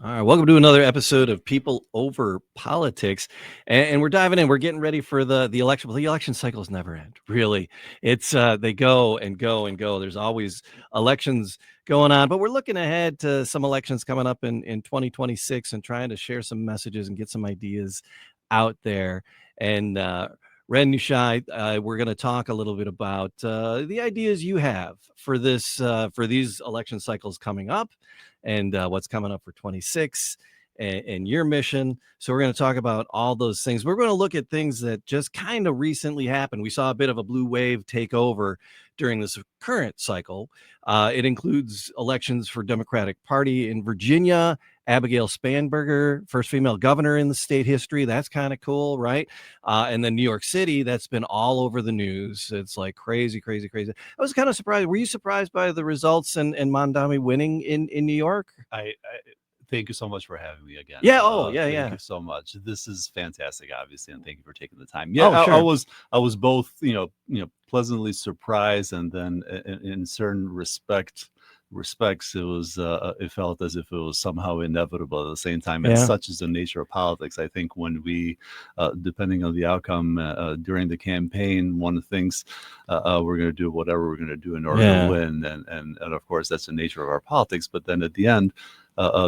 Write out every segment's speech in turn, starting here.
All right, welcome to another episode of People Over Politics, and we're diving in. We're getting ready for the election. Well, the election cycles never end. Really, it's they go and go and go. There's always elections going on, but we're looking ahead to some elections coming up in 2026 and trying to share some messages and get some ideas out there. And Ren Nushai, we're going to talk a little bit about the ideas you have for this for these election cycles coming up and what's coming up for 26 and your mission. So we're going to talk about all those things. We're going to look at things that just kind of recently happened. We saw a bit of a blue wave take over during this current cycle. It includes elections for Democratic Party in Virginia. Abigail Spanberger, first female governor in the state history. That's kind of cool, right? And then New York City, that's been all over the news. It's like crazy, crazy, crazy. I was kind of surprised. Were you surprised by the results and Mondami winning in New York? I thank you so much for having me again. Yeah. Thank you so much. This is fantastic, obviously, and thank you for taking the time. Sure. I was both, pleasantly surprised, and then in certain respects, it felt as if it was somehow inevitable at the same time. And such is the nature of politics. I think when we, depending on the outcome during the campaign, one of the things we're going to do whatever we're going to do in order to win, and of course that's the nature of our politics. But then at the end,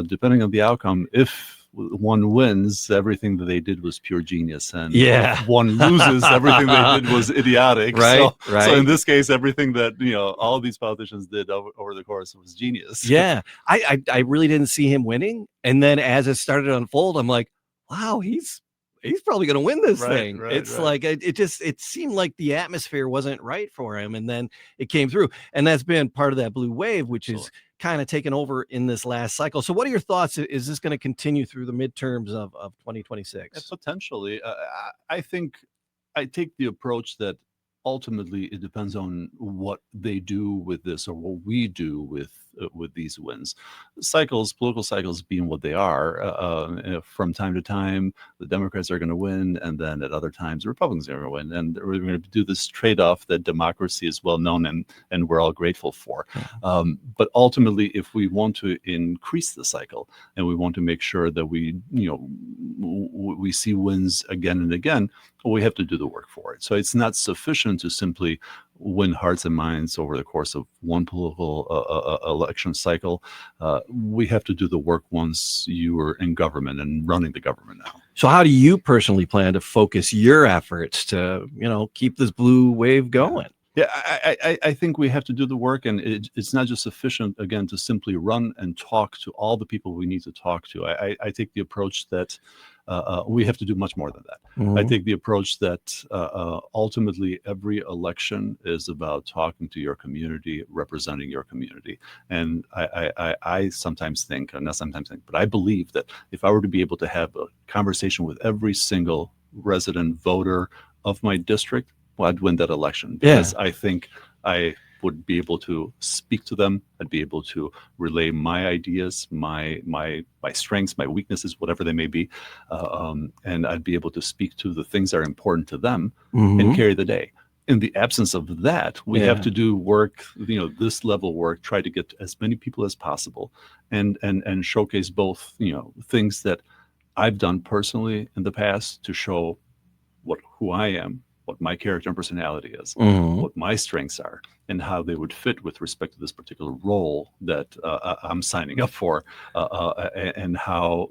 depending on the outcome, if one wins, everything that they did was pure genius, and if one loses, everything they did was idiotic. Right. So in this case, everything that all of these politicians did over the course was genius. Yeah, I really didn't see him winning, and then as it started to unfold, I'm like, wow, he's probably going to win this thing. Like it seemed like the atmosphere wasn't right for him, and then it came through, and that's been part of that blue wave, which is kind of taken over in this last cycle. So what are your thoughts? Is this going to continue through the midterms of 2026? Potentially. I think I take the approach that ultimately it depends on what they do with this, or what we do with these wins. Political cycles being what they are, from time to time, the Democrats are going to win, and then at other times, the Republicans are going to win. And we're going to do this trade-off that democracy is well known and we're all grateful for. But ultimately, if we want to increase the cycle and we want to make sure that we see wins again and again, we have to do the work for it. So it's not sufficient to simply win hearts and minds over the course of one political election cycle. We have to do the work once you are in government and running the government now. So how do you personally plan to focus your efforts to, keep this blue wave going? Yeah, I think we have to do the work, and it's not just sufficient, again, to simply run and talk to all the people we need to talk to. I take the approach that we have to do much more than that. I take the approach that ultimately every election is about talking to your community, representing your community. And I sometimes think, or not sometimes think, but I believe that if I were to be able to have a conversation with every single resident voter of my district, I'd win that election, because I think I would be able to speak to them. I'd be able to relay my ideas, my strengths, my weaknesses, whatever they may be, and I'd be able to speak to the things that are important to them and carry the day. In the absence of that, we have to do work, this level work, try to get as many people as possible, and showcase both, things that I've done personally in the past to show who I am, what my character and personality is, what my strengths are, and how they would fit with respect to this particular role that I'm signing up for, and how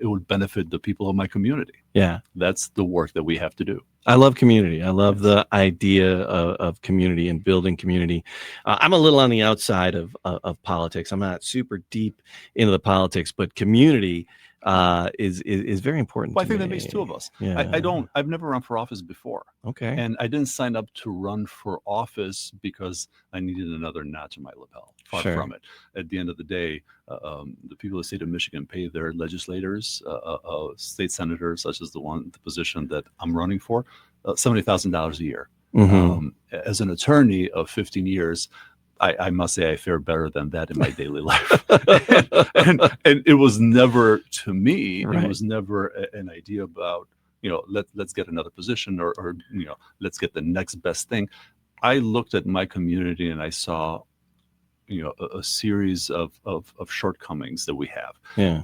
it would benefit the people of my community. Yeah. That's the work that we have to do. I love community. I love the idea of community and building community. I'm a little on the outside of politics. I'm not super deep into the politics, but community is very important. Well, I think that makes two of us. I've never run for office before. Okay. And I didn't sign up to run for office because I needed another notch in my lapel. Far from it. At the end of the day, the people of the state of Michigan pay their legislators, state senators, such as the position that I'm running for, $70,000 a year. As an attorney of 15 years, I must say I fare better than that in my daily life. and it was never, to me, it was never an idea about, let's get another position or let's get the next best thing. I looked at my community and I saw, a series of shortcomings that we have. Yeah.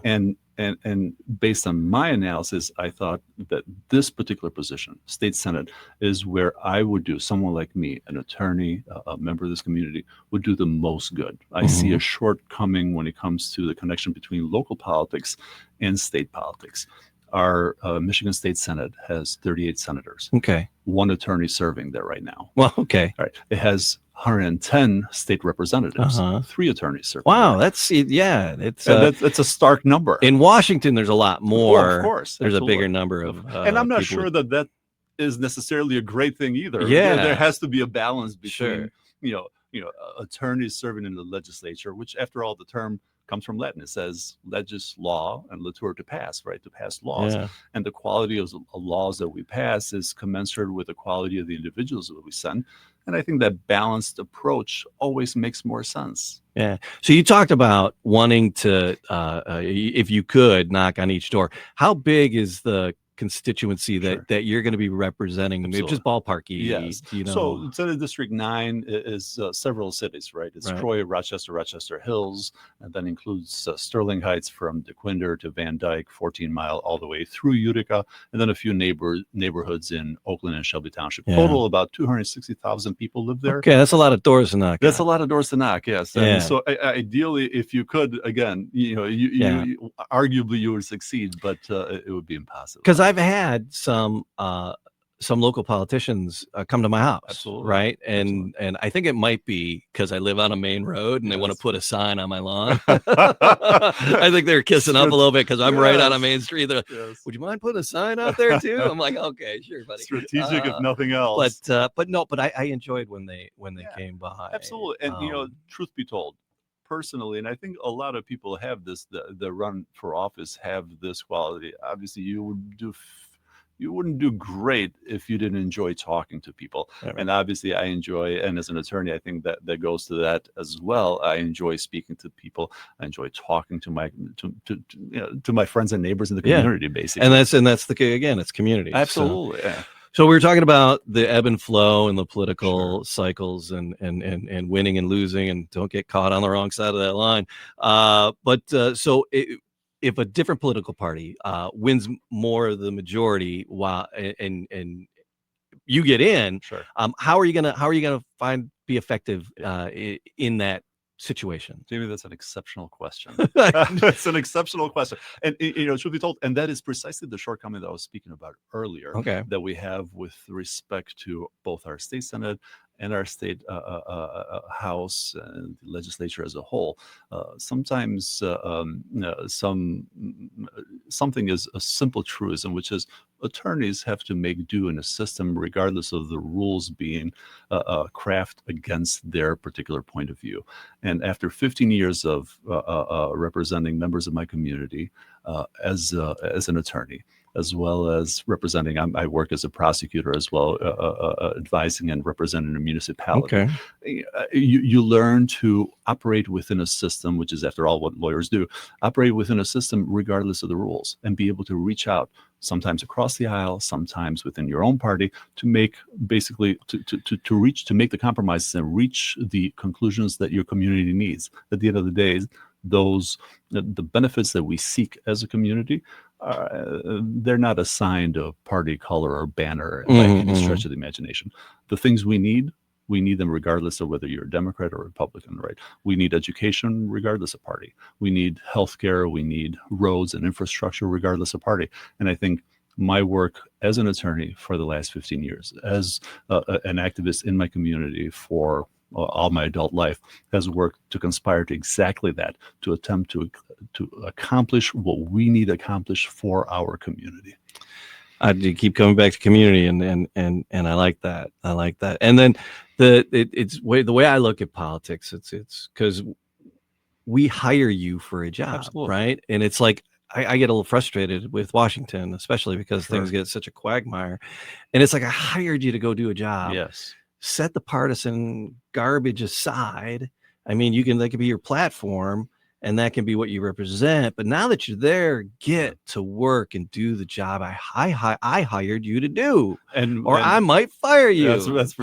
And based on my analysis, I thought that this particular position, state senate, is where I would do, someone like me, an attorney, a member of this community, would do the most good. I see a shortcoming when it comes to the connection between local politics and state politics. Our Michigan State Senate has 38 senators. Okay. One attorney serving there right now. Well, okay. All right. It has 110 state representatives, 3 attorneys serving. Wow, there. that's it's that's a stark number. In Washington, there's a lot more. Well, of course, there's absolutely. a bigger number of. And I'm not sure that is necessarily a great thing either. Yeah, there has to be a balance between sure. Attorneys serving in the legislature, which after all the term comes from Latin. It says legis law and latur to pass, right? To pass laws. Yeah. And the quality of the laws that we pass is commensurate with the quality of the individuals that we send. And I think that balanced approach always makes more sense. Yeah. So you talked about wanting to, if you could, knock on each door. How big is the constituency that you're going to be representing? Absolutely. Just ballparky. Yes. So Senate District 9 is several cities, right? It's Troy, Rochester Hills, and then includes Sterling Heights from DeQuinder to Van Dyke, 14 Mile, all the way through Utica, and then a few neighborhoods in Oakland and Shelby Township. Total about 260,000 people live there. Okay, that's a lot of doors to knock. That's a lot of doors to knock. Yes. And so ideally, if you could, again, you arguably you would succeed, but it would be impossible. Because I've had some local politicians come to my house. Absolutely. Right. And I think it might be because I live on a main road and they want to put a sign on my lawn. I think they're kissing up a little bit because I'm right on a main street. They're like, would you mind putting a sign out there too? I'm like, okay, sure, buddy. Strategic if nothing else. But I enjoyed when they came by. Absolutely. And truth be told, personally, and I think a lot of people have this, the run for office have this quality. Obviously, you wouldn't do great if you didn't enjoy talking to people. Right. And obviously I enjoy, and as an attorney, I think that goes to that as well. I enjoy speaking to people. I enjoy talking to my friends and neighbors in the community, basically. And that's it's community. Absolutely. So, So we were talking about the ebb and flow and the political cycles and winning and losing, and don't get caught on the wrong side of that line. If a different political party wins more of the majority, and you get in, how are you gonna be effective in that situation? Jamie, that's an exceptional question. That's an exceptional question. And truth be told, and that is precisely the shortcoming that I was speaking about earlier, that we have with respect to both our state senate and our state house and the legislature as a whole. Sometimes something is a simple truism, which is attorneys have to make do in a system regardless of the rules being crafted against their particular point of view. And after 15 years of representing members of my community as an attorney, as well as representing, I work as a prosecutor as well, advising and representing a municipality. You learn to operate within a system, which is, after all, what lawyers do, operate within a system regardless of the rules, and be able to reach out, sometimes across the aisle, sometimes within your own party, to make basically to make the compromises and reach the conclusions that your community needs. At the end of the day, the benefits that we seek as a community, they're not assigned a party color or banner by any stretch of the imagination. The things we need them regardless of whether you're a Democrat or Republican, right? We need education regardless of party. We need healthcare. We need roads and infrastructure regardless of party. And I think my work as an attorney for the last 15 years, as an activist in my community for all my adult life, has worked to conspire to exactly that, to attempt to accomplish what we need accomplished for our community. I do keep coming back to community, and I like that. I like that. And then the way I look at politics, it's because we hire you for a job, right? And it's like I get a little frustrated with Washington, especially because things get such a quagmire. And it's like, I hired you to go do a job. Yes. Set the partisan garbage aside. I mean, that could be your platform, and that can be what you represent. But now that you're there, get to work and do the job I hired you to do, or I might fire you. That's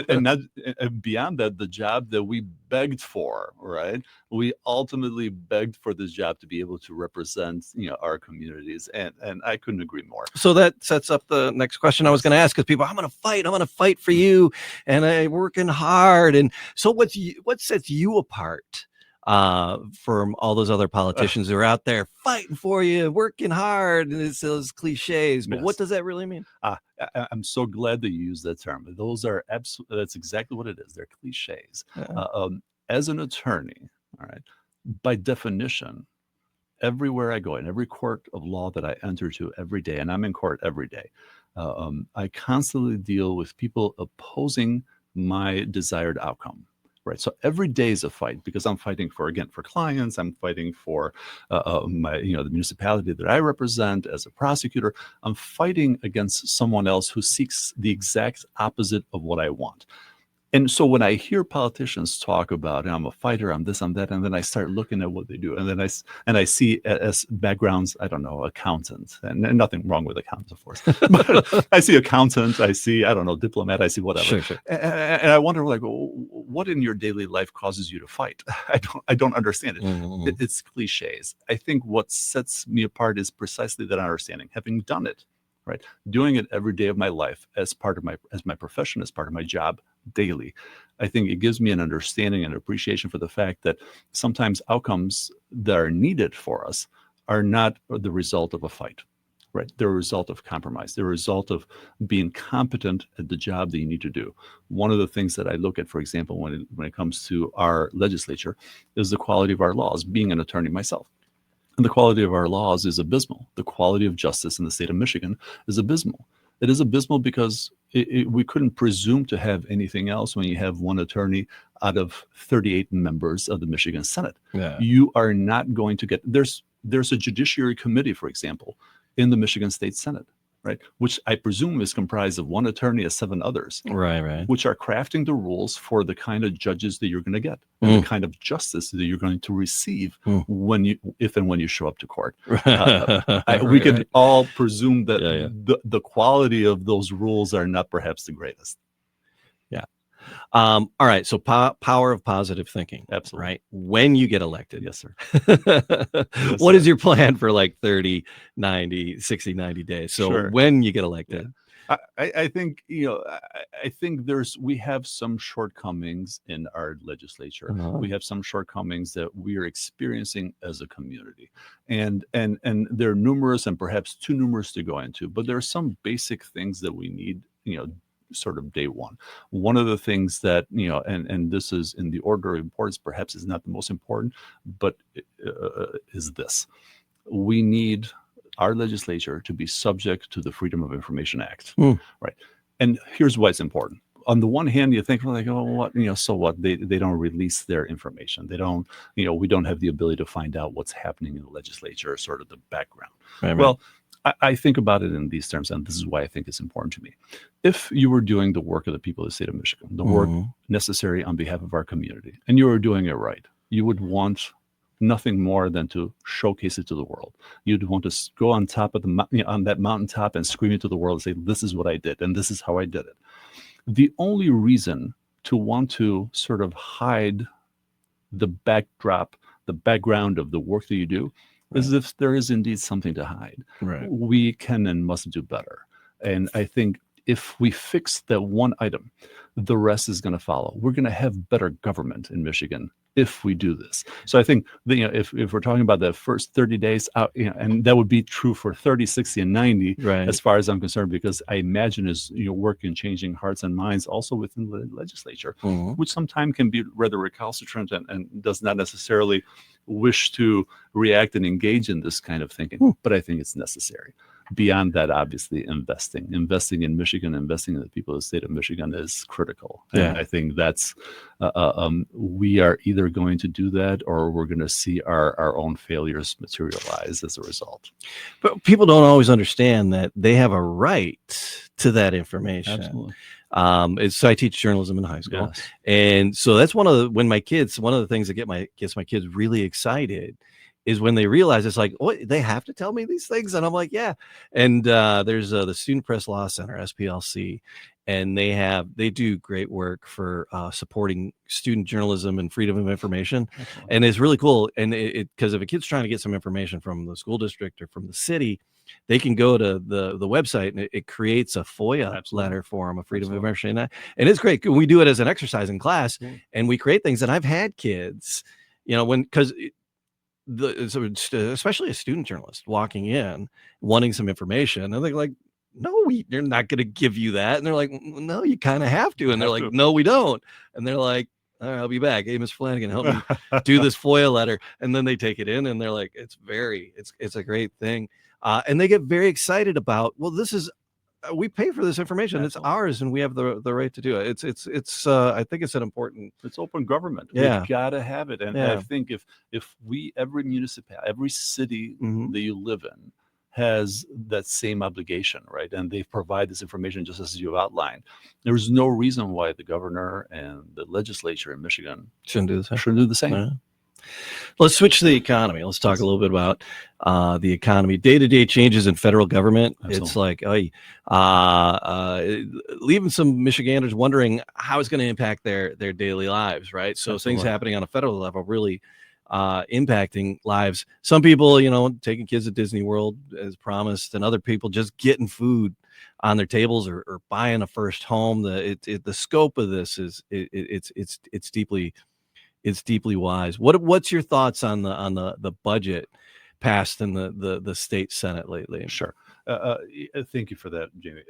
and not, and beyond that, the job that we begged for, right? We ultimately begged for this job to be able to represent, our communities, and I couldn't agree more. So that sets up the next question I was going to ask, because people, I'm going to fight for you, and I'm working hard. And so what sets you apart from all those other politicians who are out there fighting for you, working hard, and it's those cliches? But what does that really mean? I'm so glad that you use that term. Those are that's exactly what it is. They're cliches. As an attorney, all right, by definition, everywhere I go, in every court of law that I enter to every day, and I'm in court every day, I constantly deal with people opposing my desired outcome. Right. So every day is a fight, because I'm fighting for clients. I'm fighting for the municipality that I represent as a prosecutor. I'm fighting against someone else who seeks the exact opposite of what I want. And so when I hear politicians talk about, I'm a fighter, I'm this, I'm that, and then I start looking at what they do, and then I see as backgrounds, I don't know, accountants, and nothing wrong with accountants, of course, but I see accountants, I see, I don't know, diplomat, I see whatever, Sure. And I wonder, like, what in your daily life causes you to fight? I don't understand it. It's cliches. I think what sets me apart is precisely that understanding, having done it. Right, doing it every day of my life as my profession, as part of my job daily. I think it gives me an understanding and appreciation for the fact that sometimes outcomes that are needed for us are not the result of a fight. Right, they're a result of compromise. They're a result of being competent at the job that you need to do. One of the things that I look at, for example, when it comes to our legislature, is the quality of our laws. Being an attorney myself. And the quality of our laws is abysmal. The quality of justice in the state of Michigan is abysmal. It is abysmal because we couldn't presume to have anything else when you have one attorney out of 38 members of the Michigan Senate. Yeah. You are not going to get, there's a judiciary committee, for example, in the Michigan State Senate, right, which I presume is comprised of one attorney and 7 others, right, which are crafting the rules for the kind of judges that you're going to get, and the kind of justice that you're going to receive if and when you show up to court. We could all presume that the quality of those rules are not perhaps the greatest. Yeah. All right. So power of positive thinking. Absolutely. Right. When you get elected. Yes, sir. What is your plan for like 30, 90, 60, 90 days? So when you get elected. Yeah. I think, I think we have some shortcomings in our legislature. We have some shortcomings that we are experiencing as a community, and they're numerous and perhaps too numerous to go into, but there are some basic things that we need, sort of day one. One of the things that, and this is in the order of importance, perhaps is not the most important, but is this: we need our legislature to be subject to the Freedom of Information Act. Right. And here's why it's important. On the one hand, you think, like, oh, what, so what? They don't release their information. They don't, we don't have the ability to find out what's happening in the legislature, sort of the background. Right. Well, I think about it in these terms, and this is why I think it's important to me. If you were doing the work of the people of the state of Michigan, the work necessary on behalf of our community, and you were doing it right, you would want nothing more than to showcase it to the world. You'd want to go on top of on that mountaintop and scream it to the world and say, this is what I did, and this is how I did it. The only reason to want to sort of hide the backdrop, the background of the work that you do, is if there is indeed something to hide. Right. We can and must do better. And I think if we fix that one item, the rest is going to follow. We're going to have better government in Michigan if we do this. So I think that, if we're talking about the first 30 days out, and that would be true for 30, 60, and 90, as far as I'm concerned, because I imagine is work in changing hearts and minds also within the legislature, which sometimes can be rather recalcitrant and does not necessarily wish to react and engage in this kind of thinking. But I think it's necessary. Beyond that, obviously, investing in Michigan, investing in the people of the state of Michigan is critical. Yeah. And I think that's we are either going to do that, or we're going to see our own failures materialize as a result. But people don't always understand that they have a right to that information. Absolutely. So I teach journalism in high school, Yes. and so that's one of the things that gets my kids really excited is when they realize it's like, what, they have to tell me these things, and I'm like, yeah. And there's the Student Press Law Center, SPLC, and they do great work for supporting student journalism and freedom of information. Excellent. And it's really cool. And it because if a kid's trying to get some information from the school district or from the city, they can go to the website, and it creates a FOIA Absolutely. letter for them, a freedom of Absolutely. information. And it's great. We do it as an exercise in class, Absolutely. and we create things. And I've had kids, because especially a student journalist walking in wanting some information, and they're like, no, they're not going to give you that. And they're like, no, you kind of have to. And they're like, no, we don't. And they're like, all right, I'll be back. Hey, Miss Flanagan, help me do this FOIA letter. And then they take it in, and they're like, it's a great thing. And they get very excited about, well, this is, we pay for this information. Absolutely. It's ours, and we have the right to do it. It's I think it's an important. It's open government. Yeah. We've got to have it. And Yeah. I think if every municipality, every city Mhm. that you live in has that same obligation, right? And they provide this information just as you've outlined. There's no reason why the governor and the legislature in Michigan Shouldn't do the same. shouldn't do the same. Yeah. Let's switch to the economy. Let's talk a little bit about the economy. Day-to-day changes in federal government. Absolutely. It's like, leaving some Michiganders wondering how it's going to impact their daily lives, right? So Absolutely. things happening on a federal level really impacting lives. Some people, taking kids to Disney World as promised, and other people just getting food on their tables or buying a first home. The scope of this is it's deeply wise. What's your thoughts on the budget passed in the state Senate lately? Sure. Thank you for that, Jamie.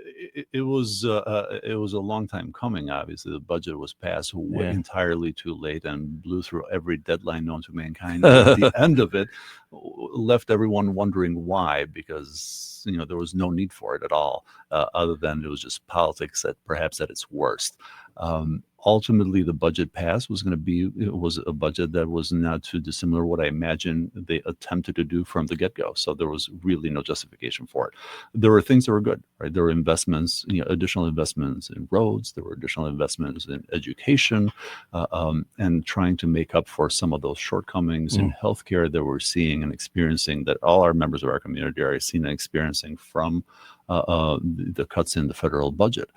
It was a long time coming. Obviously, the budget was passed entirely too late and blew through every deadline known to mankind. At the end of it, left everyone wondering why, because there was no need for it at all, other than it was just politics perhaps at its worst. Ultimately, the budget passed was a budget that was not too dissimilar what I imagine they attempted to do from the get-go. So there was really no justification for it. There were things that were good, right? There were investments, additional investments in roads. There were additional investments in education, and trying to make up for some of those shortcomings in healthcare that we're seeing and experiencing, that all our members of our community are seeing and experiencing from the cuts in the federal budget.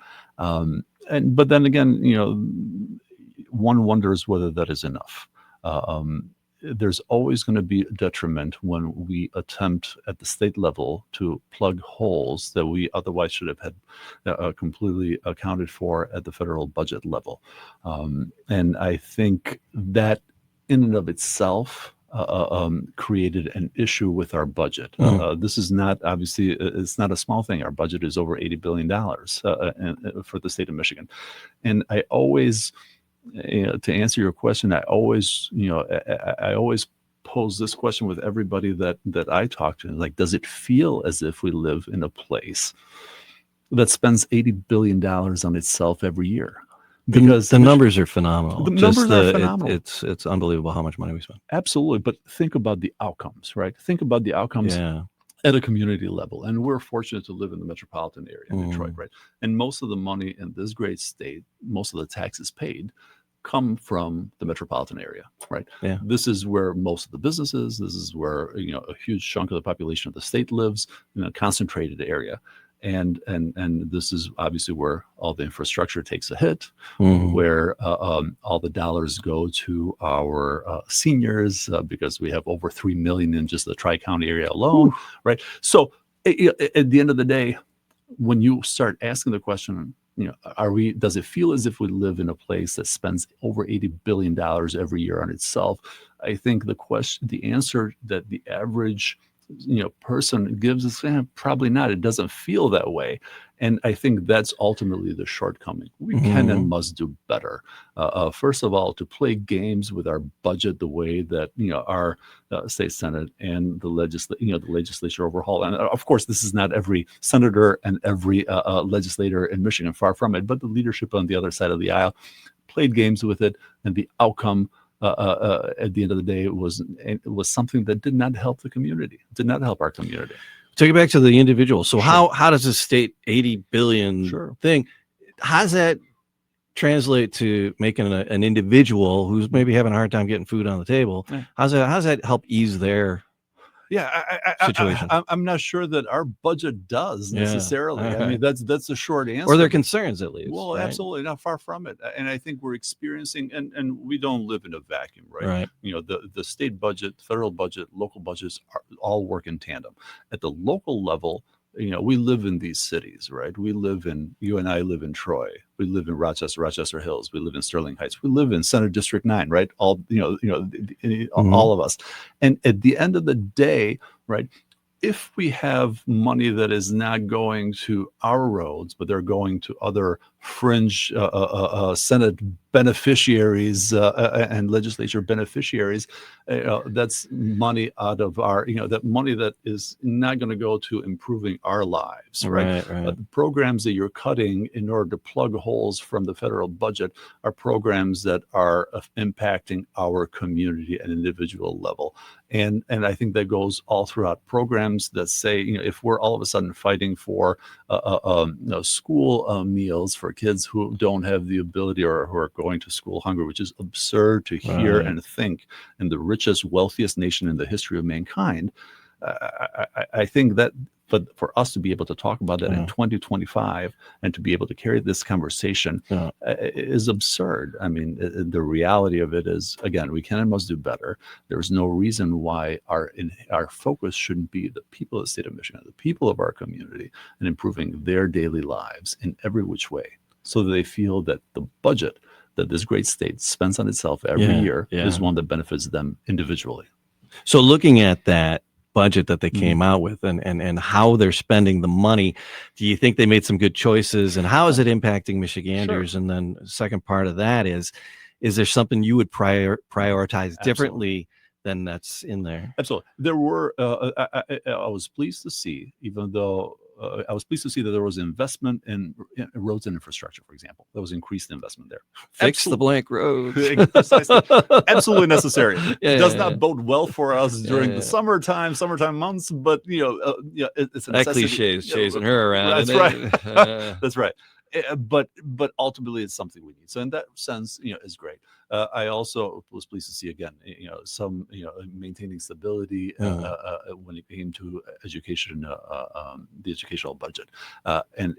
But then again, one wonders whether that is enough. There's always going to be a detriment when we attempt at the state level to plug holes that we otherwise should have had completely accounted for at the federal budget level. And I think that in and of itself created an issue with our budget. This is not, obviously, it's not a small thing. Our budget is over $80 billion for the state of Michigan. And I always, to answer your question, I always pose this question with everybody that I talk to. Like, does it feel as if we live in a place that spends $80 billion on itself every year? Because the numbers are phenomenal. The numbers are phenomenal. It's unbelievable how much money we spend. Absolutely. But think about the outcomes, right? Think about the outcomes at a community level. And we're fortunate to live in the metropolitan area in Detroit, right? And most of the money in this great state, most of the taxes paid, come from the metropolitan area, right? Yeah. This is where most of the businesses, this is where, a huge chunk of the population of the state lives in a concentrated area. And this is obviously where all the infrastructure takes a hit, where all the dollars go to our seniors, because we have over 3 million in just the Tri-County area alone, right? So at the end of the day, when you start asking the question, does it feel as if we live in a place that spends over $80 billion every year on itself? I think the answer that the average person gives us, probably not. It doesn't feel that way. And I think that's ultimately the shortcoming. We can and must do better. First of all, to play games with our budget the way that our state senate and the legislature overhaul. And of course, this is not every senator and every legislator in Michigan, far from it. But the leadership on the other side of the aisle played games with it, and the outcome at the end of the day, it was something that did not help the community, did not help our community. Take it back to the individual. So how does this state $80 billion thing? how does that translate to making an individual who's maybe having a hard time getting food on the table? Yeah. How's that help ease their Yeah, situation? I'm not sure that our budget does Yeah. necessarily. All I mean, right. that's the short answer. Or their concerns, at least, Well, right? absolutely not far from it. And I think we're experiencing, and we don't live in a vacuum, right? Right. You know, the state budget, federal budget, local budgets all work in tandem. At the local level, you know, we live in these cities, right? You and I live in Troy. We live in Rochester Hills. We live in Sterling Heights. We live in Center District 9, right? All, all of us. And at the end of the day, right, if we have money that is not going to our roads, but they're going to other fringe Senate beneficiaries and legislature beneficiaries, that's money out of our, that money that is not going to go to improving our lives, right? Right. The programs that you're cutting in order to plug holes from the federal budget are programs that are impacting our community at an individual level. And I think that goes all throughout programs that say, if we're all of a sudden fighting for school meals for kids who don't have the ability or who are going to school hungry, which is absurd to hear and think in the richest, wealthiest nation in the history of mankind. I think that, but for us to be able to talk about that in 2025 and to be able to carry this conversation is absurd. I mean, the reality of it is, again, we can and must do better. There's no reason why our focus shouldn't be the people of the state of Michigan, the people of our community, and improving their daily lives in every which way, so that they feel that the budget that this great state spends on itself every year is one that benefits them individually. So looking at that budget that they came out with and how they're spending the money, do you think they made some good choices, and how is it impacting Michiganders? Sure. And then the second part of that is there something you would prioritize differently than that's in there? Absolutely. There were, I was pleased to see, even though I was pleased to see that there was investment in roads and infrastructure, for example. There was increased investment there. Fix the blank roads. Precisely. Absolutely necessary. It does not bode well for us during the summertime months, but it's a necessity. That cliche chasing her around. That's right. That's right. But ultimately, it's something we need. So in that sense, it's great. I also was pleased to see, again, some maintaining stability when it came to education, the educational budget. And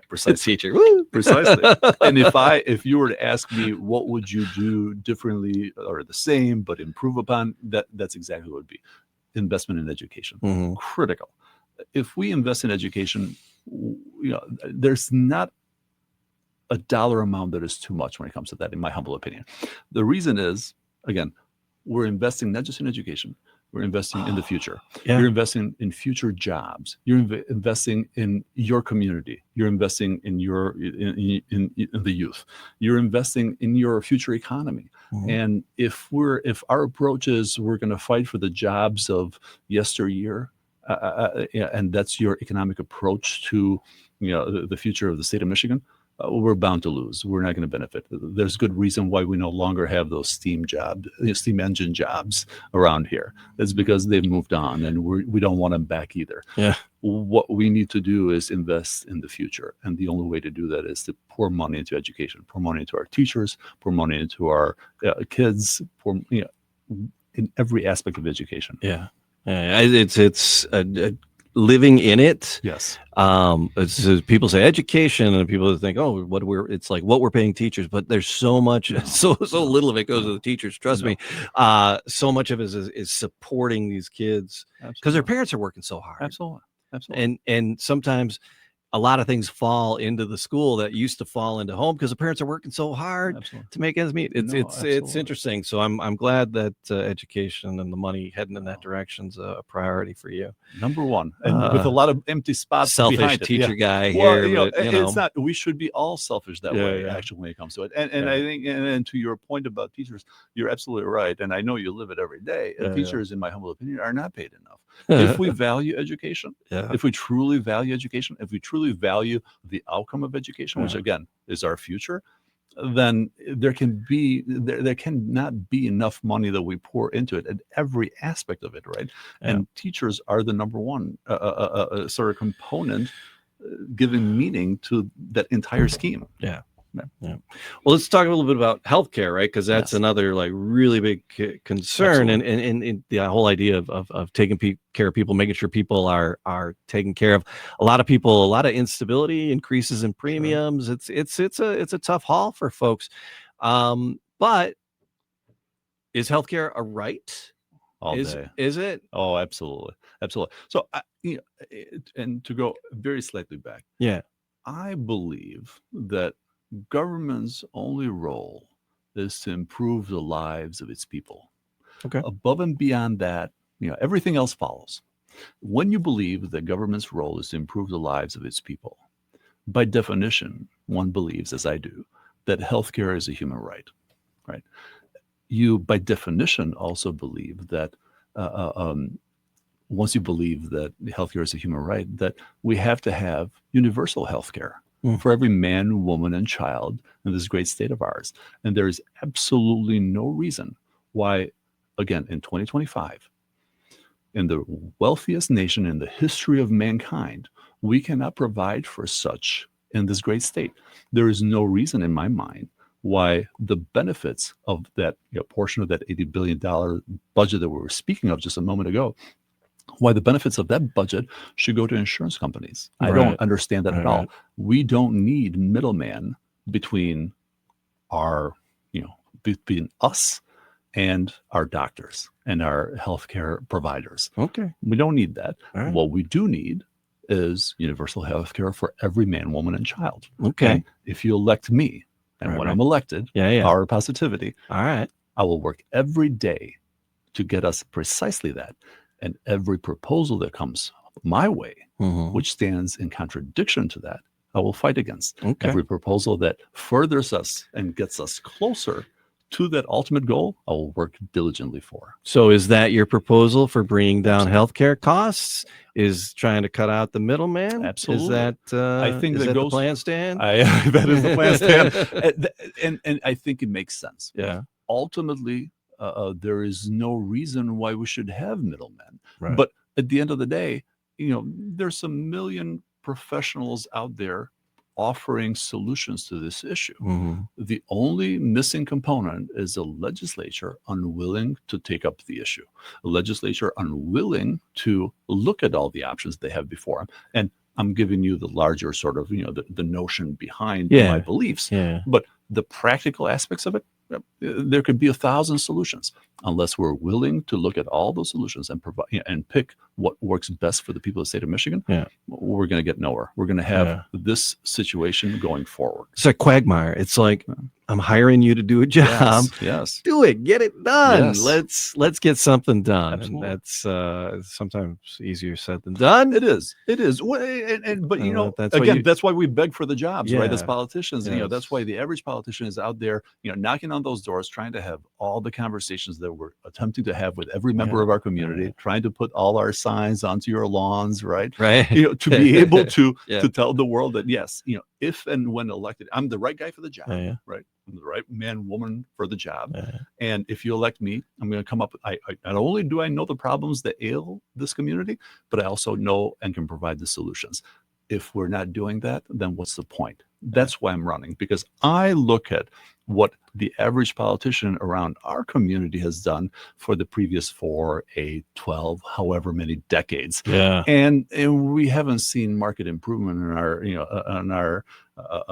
precisely, teacher, woo! Precisely. And if you were to ask me, what would you do differently or the same but improve upon, that's exactly what it would be. Investment in education, critical. If we invest in education, there's not a dollar amount that is too much when it comes to that, in my humble opinion. The reason is, again, we're investing not just in education, we're investing in the future. You're investing in future jobs. You're investing in your community. You're investing in your in the youth. You're investing in your future economy. And if our approach is we're going to fight for the jobs of yesteryear, and that's your economic approach to the future of the state of Michigan, we're bound to lose. We're not going to benefit. There's good reason why we no longer have those steam engine jobs around here. It's because they've moved on, and we don't want them back either. What we need to do is invest in the future, and the only way to do that is to pour money into education, pour money into our teachers, pour money into our kids, in every aspect of education. It's living in it. Yes. People say education, and people think, oh, it's like what we're paying teachers, but there's so much, so little of it goes to the teachers. Trust me. So much of it is supporting these kids because their parents are working so hard. Absolutely. And sometimes a lot of things fall into the school that used to fall into home because the parents are working so hard to make ends meet. It's interesting. So I'm glad that education and the money heading in that direction's a priority for you. Number one, and with a lot of empty spots. Selfish behind teacher guy well, here. It's not. We should be all selfish that way. Actually, when it comes to it, and I think, and to your point about teachers, you're absolutely right. And I know you live it every day. Teachers, in my humble opinion, are not paid enough. If we value education, if we truly value education, if we truly value the outcome of education, which again is our future, then there cannot be enough money that we pour into it at every aspect of it, right? And teachers are the number one sort of component giving meaning to that entire scheme. Yeah. Yeah. Well, let's talk a little bit about healthcare, right? Because that's another like really big concern, and the whole idea of taking care of people, making sure people are taken care of. A lot of instability, increases in premiums. Sure. It's a tough haul for folks. But is healthcare a right? All day. Is it? Oh, absolutely. So, and to go very slightly back. Yeah. I believe that government's only role is to improve the lives of its people. Okay. Above and beyond that, everything else follows. When you believe that government's role is to improve the lives of its people, by definition, one believes, as I do, that healthcare is a human right. Right? You, by definition, also believe that once you believe that healthcare is a human right, that we have to have universal healthcare for every man, woman, and child in this great state of ours. And there is absolutely no reason why, again, in 2025, in the wealthiest nation in the history of mankind, we cannot provide for such in this great state. There is no reason in my mind why the benefits of that portion of that $80 billion budget that we were speaking of just a moment ago, why the benefits of that budget should go to insurance companies. I don't understand that at all. We don't need middlemen between between us and our doctors and our healthcare providers. Okay. We don't need that. Right. What we do need is universal healthcare for every man, woman, and child. Okay. And if you elect me, and when I'm elected, power of positivity, all right, I will work every day to get us precisely that. And every proposal that comes my way, which stands in contradiction to that, I will fight against. Okay. Every proposal that furthers us and gets us closer to that ultimate goal, I will work diligently for. So is that your proposal for bringing down healthcare costs? Is trying to cut out the middleman? Absolutely. Is that I think is that the plan, Stan? That is the plan, Stan. and I think it makes sense. Yeah. Ultimately, there is no reason why we should have middlemen. Right. But at the end of the day, there's a million professionals out there offering solutions to this issue. The only missing component is a legislature unwilling to take up the issue, a legislature unwilling to look at all the options they have before them. And I'm giving you the larger sort of, the notion behind my beliefs. Yeah. But the practical aspects of it, there could be 1,000 solutions. Unless we're willing to look at all those solutions and provide and pick what works best for the people of the state of Michigan, we're going to get nowhere. We're going to have this situation going forward. It's like quagmire. It's like, I'm hiring you to do a job. Yes. Do it. Get it done. Yes. Let's get something done. Absolutely. And that's sometimes easier said than done. It is. But that's why we beg for the jobs, right? As politicians, that's why the average politician is out there, knocking on those doors, trying to have all the conversations that we're attempting to have with every member of our community, trying to put all our signs onto your lawns, right? To be able to tell the world that yes, if and when elected, I'm the right guy for the job, right? I'm the right man, woman for the job. And if you elect me, I'm going to come up. Not only do I know the problems that ail this community, but I also know and can provide the solutions. If we're not doing that, then what's the point? That's why I'm running, because I look at what the average politician around our community has done for the previous 4, 8, 12, however many decades. And we haven't seen market improvement in our, on our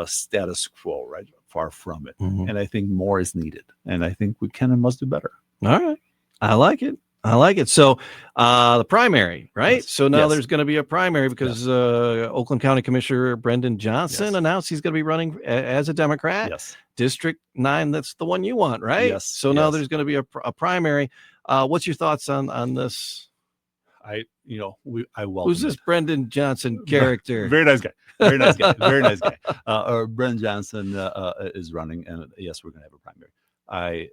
status quo, right? Far from it. And I think more is needed. And I think we can and must do better. All right. I like it. So the primary, right? Yes. So now there's going to be a primary because Oakland County Commissioner Brendan Johnson announced he's going to be running as a Democrat. District 9, that's the one you want, right? Yes. So now there's going to be a primary. What's your thoughts on this? I welcome. Who's this Brendan Johnson character? Very nice guy. Very nice guy. Brendan Johnson is running, and yes, we're going to have a primary. I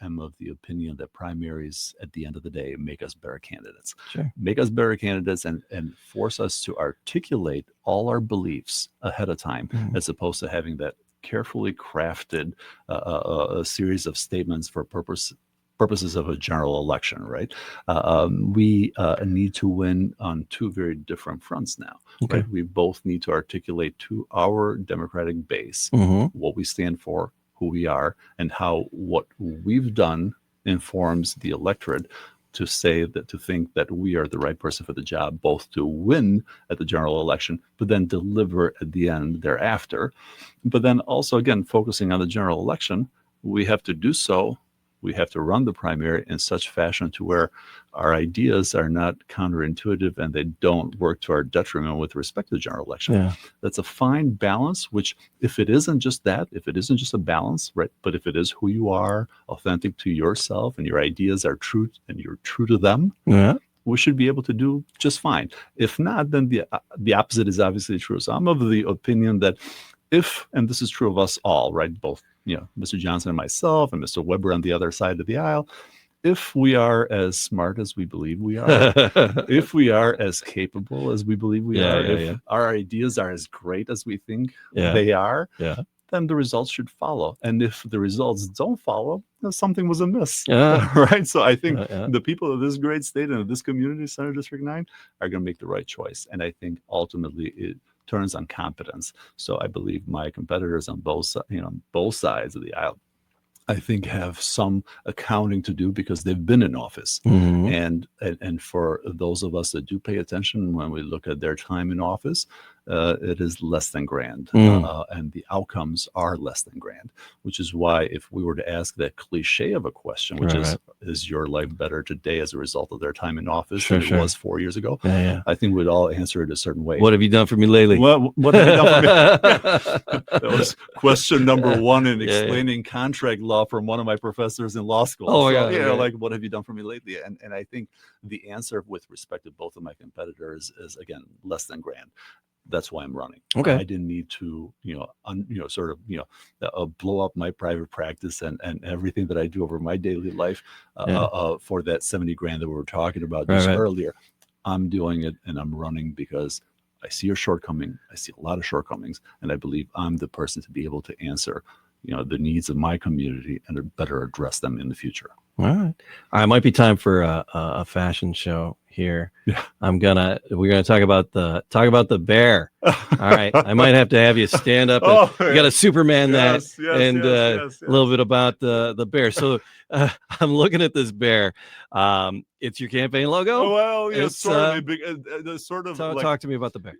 am of the opinion that primaries, at the end of the day, make us better candidates. Make us better candidates and force us to articulate all our beliefs ahead of time, as opposed to having that carefully crafted a series of statements for purpose purposes of a general election, right? We need to win on two very different fronts now, Okay. right? We both need to articulate to our Democratic base what we stand for, who we are, and how what we've done informs the electorate to say that, to think that we are the right person for the job, both to win at the general election, but then deliver at the end thereafter. But then also, again, focusing on the general election, we have to do so. We have to run the primary in such fashion to where our ideas are not counterintuitive and they don't work to our detriment with respect to the general election. Yeah. That's a fine balance, which if it isn't just that, if it isn't just a balance, right, but if it is who you are, authentic to yourself, and your ideas are true and you're true to them, Yeah. we should be able to do just fine. If not, then the opposite is obviously true. So I'm of the opinion that if, and this is true of us all, right, both, Mr. Johnson and myself and Mr. Weber on the other side of the aisle, if we are as smart as we believe we are, if we are as capable as we believe we are, if our ideas are as great as we think they are, then the results should follow. And if the results don't follow, then something was amiss, right? So I think the people of this great state and of this community, Center District 9, are going to make the right choice. And I think ultimately it turns on competence. So I believe my competitors on both sides of the aisle, I think, have some accounting to do because they've been in office. And for those of us that do pay attention when we look at their time in office, it is less than grand. And the outcomes are less than grand, which is why if we were to ask that cliche of a question, which is your life better today as a result of their time in office than it was 4 years ago? I think we'd all answer it a certain way. What have you done for me lately? What have you done for me? That was question number one in explaining contract law from one of my professors in law school. Like, what have you done for me lately? And I think the answer with respect to both of my competitors is, again, less than grand. That's why I'm running. I didn't need to, blow up my private practice and everything that I do over my daily life for that 70 grand that we were talking about just earlier. I'm doing it and I'm running because I see a shortcoming. I see a lot of shortcomings, and I believe I'm the person to be able to answer, the needs of my community and to better address them in the future. All right. It might be time for a fashion show here. We're gonna talk about the bear. All right. I might have to have you stand up. You got to Superman a little bit about the bear. So I'm looking at this bear. It's your campaign logo. Well, it's sort of. Talk to me about the bear.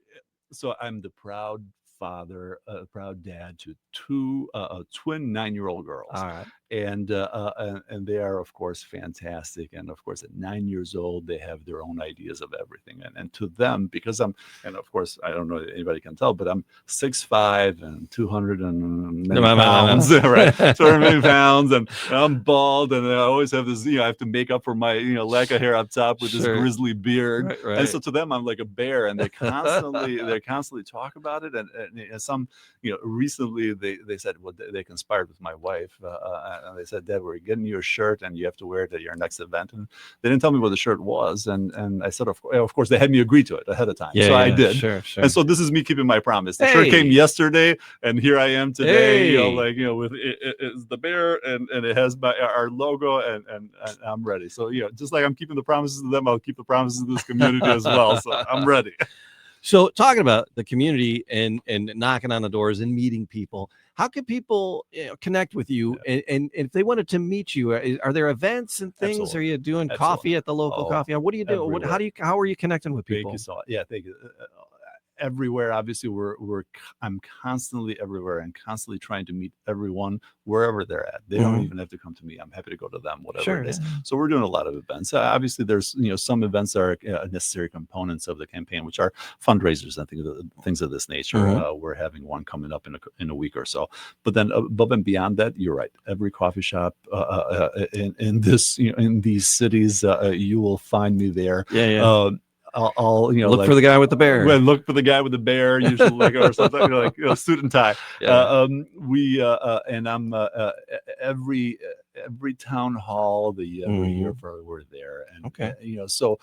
So I'm the proud father, proud dad to two twin 9-year-old girls. All right. And they are, of course, fantastic. And of course, at 9 years old, they have their own ideas of everything. And to them, because and of course, I don't know if anybody can tell, but I'm 6'5" and 200 and many pounds, right? 200 many pounds, and I'm bald, and I always have this, I have to make up for my, lack of hair up top with this grizzly beard. Right. And so to them, I'm like a bear, and they constantly talk about it. And some, recently they said, well, they conspired with my wife. And they said, Dad, we're getting you a shirt and you have to wear it at your next event. And they didn't tell me what the shirt was. And I said, of course, they had me agree to it ahead of time. I did. Sure. And so this is me keeping my promise. The shirt came yesterday, and here I am today, with it's the bear and it has our logo, and I'm ready. So, just like I'm keeping the promises to them, I'll keep the promises to this community as well. So I'm ready. So talking about the community and knocking on the doors and meeting people, how can people connect with you? And if they wanted to meet you, are there events and things? Absolutely. Are you doing coffee at the local coffee? What do you do? How are you connecting with people? Thank you so much. Thank you. Everywhere, obviously, I'm constantly everywhere and constantly trying to meet everyone wherever they're at. They don't even have to come to me. I'm happy to go to them, whatever it is. So we're doing a lot of events. Obviously, there's some events are necessary components of the campaign, which are fundraisers and things of this nature. We're having one coming up in a week or so. But then above and beyond that, you're right. Every coffee shop in these cities, you will find me there. I'll look for the guy with the bear. Well, look for the guy with the bear, usually, or something suit and tie. And I'm every town hall every year we're there, and so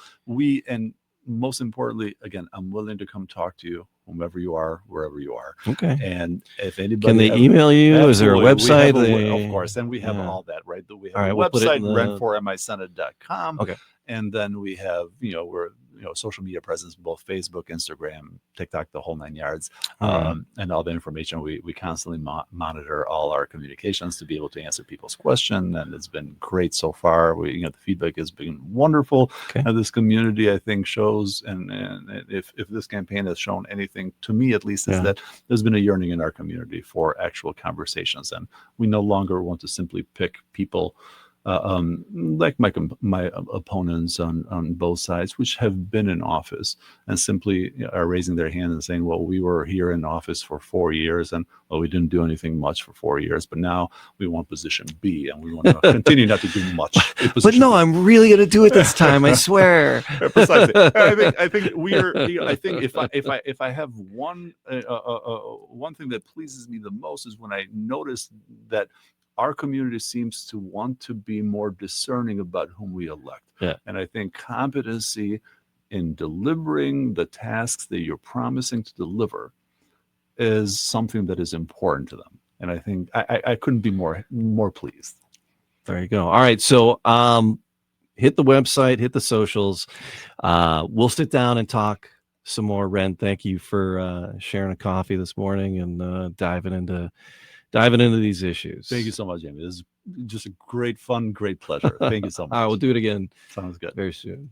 and most importantly, again, I'm willing to come talk to you whomever you are, wherever you are. Okay. And if anybody Can they email you? Is there a Absolutely. website? Of course, and we have Yeah. all that, right? We have All right, a we'll put it website, in the. rent4misenate.com. Okay. And then we have, we're, social media presence, both Facebook, Instagram, TikTok, the whole 9 yards, and all the information. We constantly monitor all our communications to be able to answer people's questions, and it's been great so far. The feedback has been wonderful. Okay. And this community, I think, shows, and if this campaign has shown anything to me, at least, is that there's been a yearning in our community for actual conversations, and we no longer want to simply pick people like my opponents on both sides, which have been in office and simply are raising their hand and saying, well, we were here in office for 4 years and we didn't do anything much for 4 years, but now we want position B and we want to continue not to do much. But no, I'm really going to do it this time. I swear. Precisely. I think we are. I think if I have one thing that pleases me the most is when I notice that our community seems to want to be more discerning about whom we elect. Yeah. And I think competency in delivering the tasks that you're promising to deliver is something that is important to them. And I think I couldn't be more pleased. There you go. All right. So hit the website, hit the socials. We'll sit down and talk some more, Ren. Thank you for sharing a coffee this morning and diving into these issues. Thank you so much, Jamie. This is just a great fun, great pleasure. Thank you so much. All right, we'll do it again. Sounds good. Very soon.